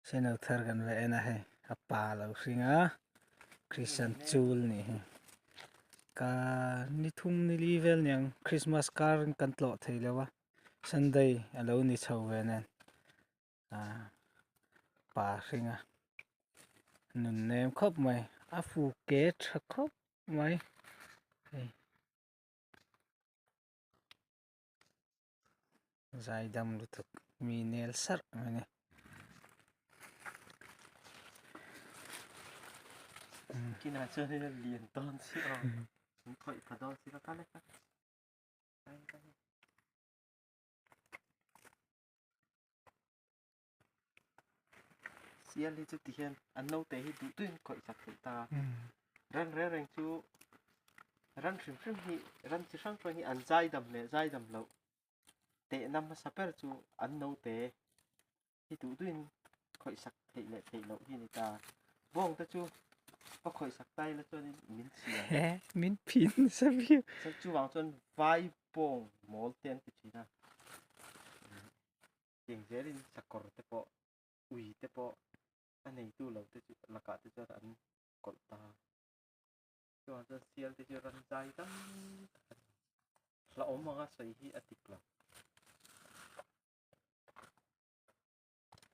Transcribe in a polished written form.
Xin được thở gần về này, apa lâu sinh á, Christian Chawlh nè, cả ni thum ni level nhang Christmas card kan tlot thấy lewa, Sunday alo ni chau về nè, pa sinh á, nun nem khop mày, afu kết khop mày, zai dam lutuk mi nail sar mày nè. Khi nào chơi nên liền ton xí không khỏi phải đo xí nó cắt đấy cắt Sial đi chú tiền ăn nấu tế đủ tuyên khỏi sạch tự ta rắn rẽ ràng chú rắn phim phim hi rắn chỉ sang cho hi ăn dai đầm lẩu tế năm mà sắp chú ăn nấu tế hi đủ tuyên khỏi sạch thể lẩu hi người ta vong ta chú có khỏi sạch tay là cho nên miếng xiên Min pin sabi. sao chú vào cho vai bông mol tiền cái gì na tiếng dễ đi sạc cỏ tế bộ ui tế bộ anh này tu lâu tế chú là cả tế cho anh cỏ ta cho Sial tế cho rắn dai lắm là ốm mà xoay hi atik lắm